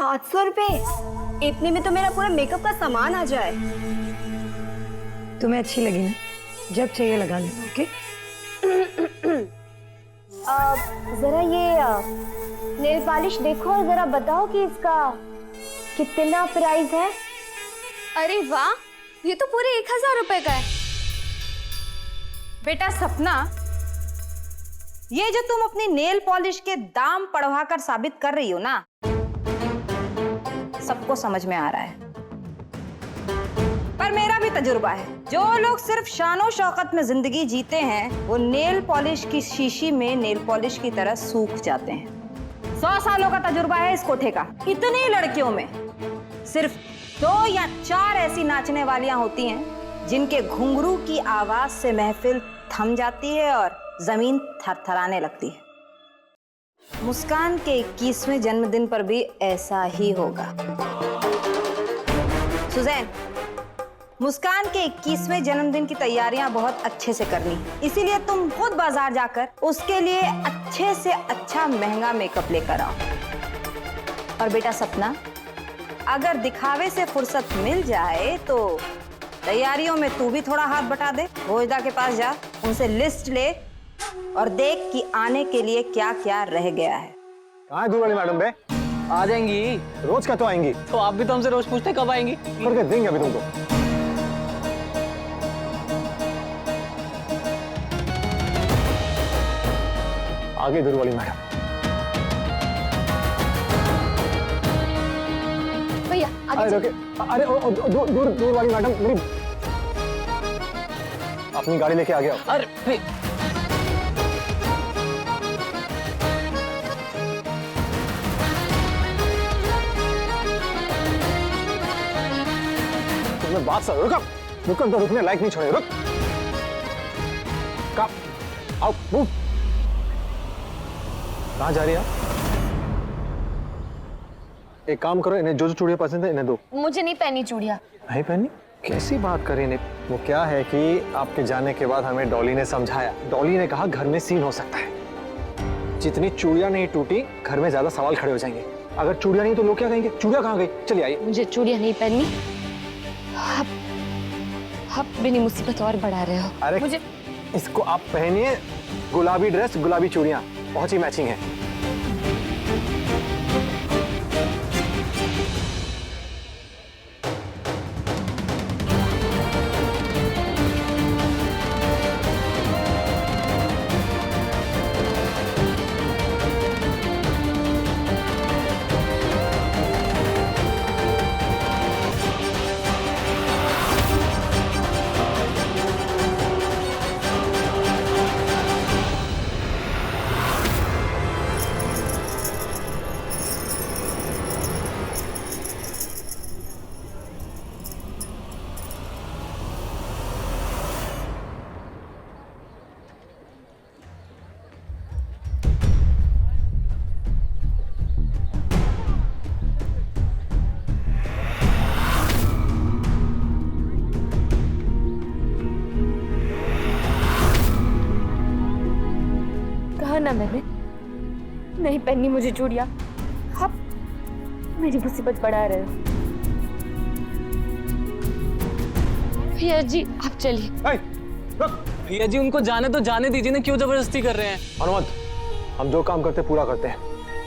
700 रुपए? इतने में तो मेरा पूरा मेकअप का सामान आ जाए। तुम्हें अच्छी लगी ना, जब चाहिए लगा लेना। ओके जरा ये नेल पॉलिश देखो और जरा बताओ कि इसका कितना प्राइस है। अरे वाह, ये तो पूरे 1000 रुपए का है। बेटा सपना, ये जो तुम अपनी नेल पॉलिश के दाम बढ़वाकर साबित कर रही हो ना, सबको समझ में आ रहा है। पर मेरा भी तजुर्बा है, जो लोग सिर्फ शानो शौकत में जिंदगी जीते हैं वो नेल पॉलिश की शीशी में नेल पॉलिश की तरह सूख जाते हैं। 100 सालों का तजुर्बा है इस कोठे का। इतनी लड़कियों में सिर्फ 2 या 4 ऐसी नाचने वालियां होती हैं जिनके घुंघरू की आवाज से महफिल थम जाती है और जमीन थरथराने लगती है। मुस्कान के 21वें जन्मदिन पर भी ऐसा ही होगा। सुजैन, मुस्कान के 21वें जन्मदिन की तैयारियां बहुत अच्छे से करनी है, इसीलिए तुम खुद बाजार जाकर उसके लिए अच्छे से अच्छा महंगा मेकअप लेकर आओ। और बेटा सपना, अगर दिखावे से फुर्सत मिल जाए तो तैयारियों में तू भी थोड़ा हाथ बटा दे। भोजदा के पास जा, उनसे लिस्ट ले और देख कि आने के लिए क्या क्या रह गया है। कहाँ है दूर वाली मैडम बे? आ जाएंगी। रोज का तो आएंगी। तो आप भी तो हमसे रोज पूछते कब आएंगी। करके देंगे अभी तुमको। आगे दूर वाली मैडम। भैया आगे अरे चलिए। अरे दूर वाली मैडम, मेरी अपनी गाड़ी लेके आ गया। अरे तुम्हें बात सर रुका, रुकन तो रुकने लायक नहीं छोड़े। रुक, का आओ मूव। कहाँ जा रही है? एक काम करो, इन्हें जो जो चूड़ियां पसंद है इन्हें दो। मुझे नहीं पहनी चूड़ियां। नहीं पहनी? कैसी बात करें इन्हें? वो क्या है कि आपके जाने के बाद हमें डॉली ने समझाया। डॉली ने कहा घर में सीन हो सकता है, जितनी चूड़ियां नहीं टूटी घर में ज्यादा सवाल खड़े हो जाएंगे। अगर चूड़ियां नहीं तो लोग क्या कहेंगे? चूड़ियां कहाँ गई? चलिए आइए। मुझे चूड़ियां नहीं पहननी। आप मेरी मुसीबत और बढ़ा रहे हो। अरे मुझे इसको आप पहनिए, गुलाबी ड्रेस गुलाबी चूड़ियां, बहुत ही मैचिंग है। ना मैंने नहीं पहननी मुझे चूड़ियां। आप मेरी मुसीबत बढ़ा रहे हो। भैया जी आप चलिए। भैया जी उनको जाने तो जाने दीजिए ना, क्यों जबरदस्ती कर रहे हैं? अनुमत, हम जो काम करते पूरा करते हैं,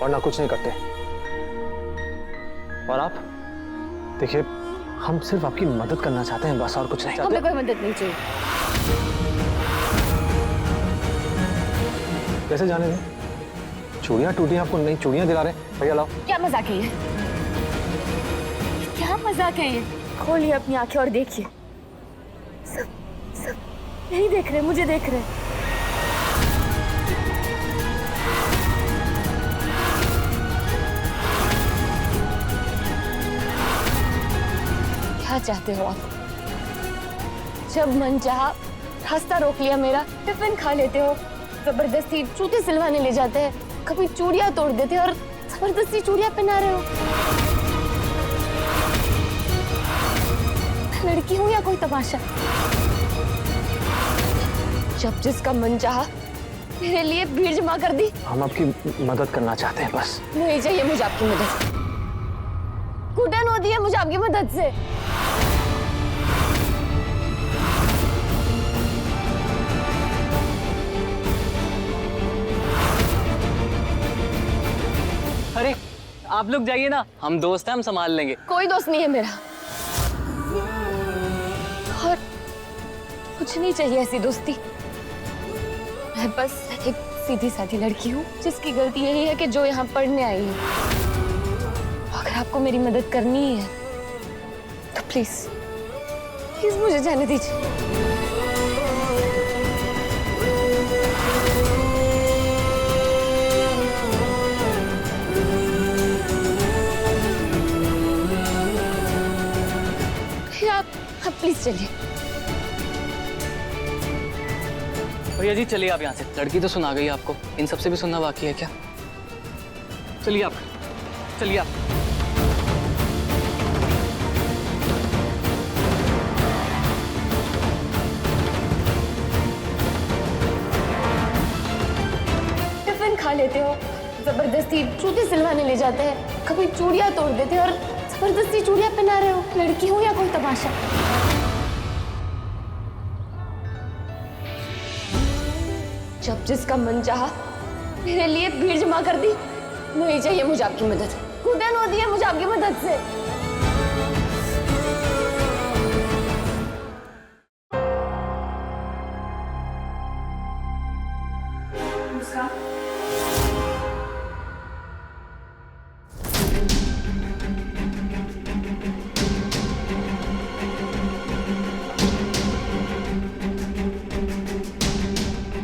वरना कुछ नहीं करते। और आप देखिए, हम सिर्फ आपकी मदद करना चाहते हैं, बस और कुछ नहीं। हमें कोई मदद नहीं चाहिए। कैसे जाने दें? चूड़ियां टूटी, आपको नई चूड़ियां दिला रहे हैं। भैया लाओ। क्या मजाक है ये? क्या मजाक है ये? खोलिए अपनी आंखें और देखिए, सब नहीं देख रहे, मुझे देख रहे। क्या चाहते हो आप? जब मन चाहा रास्ता रोक लिया मेरा, टिफिन खा लेते हो, जबरदस्ती जूते सिलवाने ले जाते हैं, कभी चूड़ियां तोड़ देते और जबरदस्ती चूड़ियां पहना रहे हो। मैं लड़की हूं या कोई तमाशा? जब जिसका मन चाहा मेरे लिए भीड़ जमा कर दी। हम आपकी मदद करना चाहते हैं बस। नहीं चाहिए मुझे आपकी मदद। घुटन होती है मुझे आपकी मदद से। अरे आप लोग जाइए ना, हम दोस्त हैं, हम संभाल लेंगे। कोई दोस्त नहीं है मेरा, और कुछ नहीं चाहिए ऐसी दोस्ती। मैं बस एक सीधी सादी लड़की हूँ जिसकी गलती यही है कि जो यहाँ पढ़ने आई है। अगर आपको मेरी मदद करनी है तो प्लीज प्लीज मुझे जाने दीजिए। आप प्लीज चलिए। भैया जी चलिए आप यहाँ से। लड़की तो सुना गई आपको, इन सबसे भी सुनना बाकी है क्या? चलिए आप, चलिए आप। टिफिन खा लेते हो, जबरदस्ती जूते सिलवाने ले जाते हैं, कभी चूड़ियां तोड़ देते हैं और जबरदस्ती चूड़ियां पहना रहे हो। लड़की हो या कोई तमाशा। जब जिसका मन चाहा मेरे लिए भीड़ जमा कर दी। नहीं चाहिए मुझे आपकी मदद, घुटन होती है मुझे आपकी मदद से।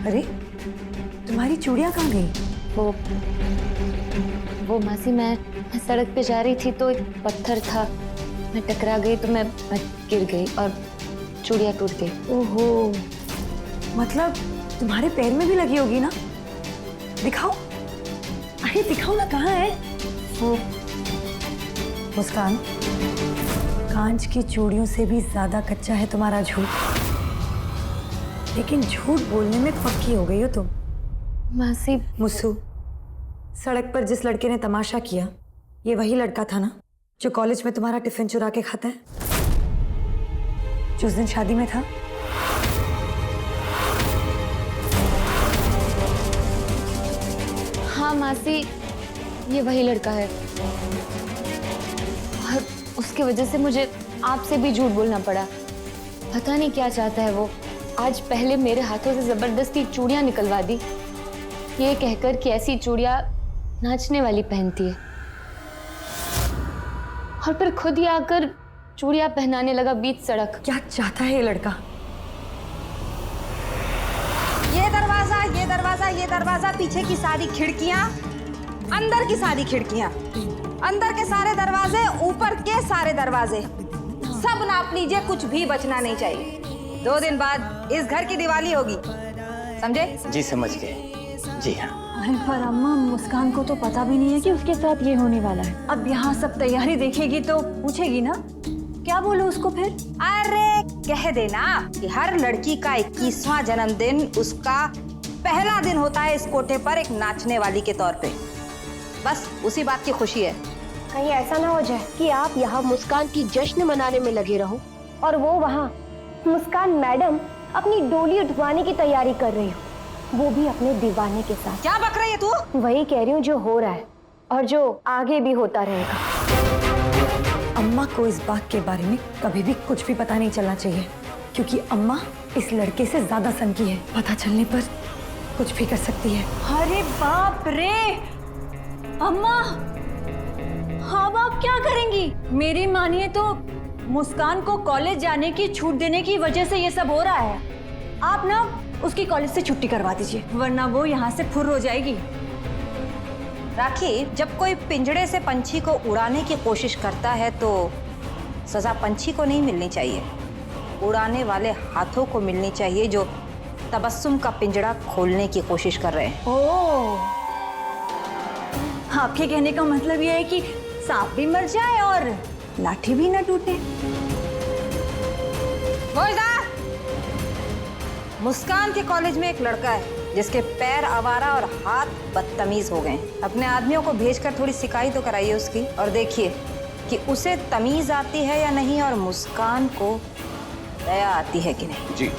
अरे तुम्हारी चूड़ियां कहाँ गई? वो मासी, मैं सड़क पे जा रही थी तो एक पत्थर था, मैं टकरा गई तो मैं गिर गई और चूड़ियां टूट गई। ओहो, मतलब तुम्हारे पैर में भी लगी होगी ना? दिखाओ, अरे दिखाओ ना, कहाँ है वो? मुस्कान, कांच की चूड़ियों से भी ज्यादा कच्चा है तुम्हारा झूठ। लेकिन झूठ बोलने में पक्की हो गई हो तुम। मासी, मुस्सू, सड़क पर जिस लड़के ने तमाशा किया, ये वही लड़का था ना जो कॉलेज में तुम्हारा टिफिन चुरा के खाता है, जो उस दिन शादी में था? हाँ मासी, ये वही लड़का है और उसकी वजह से मुझे आपसे भी झूठ बोलना पड़ा। पता नहीं क्या चाहता है वो। आज पहले मेरे हाथों से जबरदस्ती चूड़ियां निकलवा दी, ये कहकर कि ऐसी चूड़ियां नाचने वाली पहनती है, और फिर खुद ही आकर चूड़ियां पहनाने लगा बीच सड़क। क्या चाहता है ये लड़का? ये दरवाजा, ये दरवाजा, ये दरवाजा, पीछे की सारी खिड़कियां, अंदर की सारी खिड़कियां, अंदर के सारे दरवाजे, ऊपर के सारे दरवाजे, सब नाप लीजिए, कुछ भी बचना नहीं चाहिए। 2 दिन बाद इस घर की दिवाली होगी, समझे? जी समझ गए। जी हाँ। अरे पर अम्मा, मुस्कान को तो पता भी नहीं है कि उसके साथ ये होने वाला है। अब यहाँ सब तैयारी देखेगी तो पूछेगी ना, क्या बोलूं उसको फिर? अरे कह देना कि हर लड़की का 21वां जन्मदिन उसका पहला दिन होता है इस कोठे पर एक नाचने वाली के तौर पे। बस उसी बात की खुशी है। कहीं ऐसा ना हो जाए कि आप यहाँ मुस्कान की जश्न मनाने में लगे रहो और वो वहाँ मुस्कान मैडम अपनी डोली उठवाने की तैयारी कर रही हो, वो भी अपने दीवाने के साथ। क्या बक रही है तू? वही कह रही हूँ जो हो रहा है और जो आगे भी होता रहेगा। अम्मा को इस बात के बारे में कभी भी कुछ भी पता नहीं चलना चाहिए, क्योंकि अम्मा इस लड़के से ज्यादा सनकी है। पता चलने पर कुछ भी कर सकती है। अरे बाप रे अम्मा, अब आप क्या करेंगी? मेरी मानिए तो मुस्कान को कॉलेज जाने की छूट देने की वजह से ये सब हो रहा है। आप ना उसकी कॉलेज से छुट्टी करवा दीजिए, वरना वो यहाँ से फुर्र हो जाएगी। राखी, जब कोई पिंजड़े से पंछी को उड़ाने की कोशिश करता है तो सजा पंछी को नहीं मिलनी चाहिए, उड़ाने वाले हाथों को मिलनी चाहिए जो तबस्सुम का पिंजड़ा खोलने की कोशिश कर रहे हैं। ओह, आपके कहने का मतलब ये है कि सांप भी मर जाए और लाठी भी न टूटे। मुस्कान के कॉलेज में एक लड़का है जिसके पैर आवारा और हाथ बदतमीज हो गए। अपने आदमियों को भेजकर थोड़ी सिकाई तो कराइए उसकी, और देखिए कि उसे तमीज आती है या नहीं और मुस्कान को दया आती है कि नहीं। जी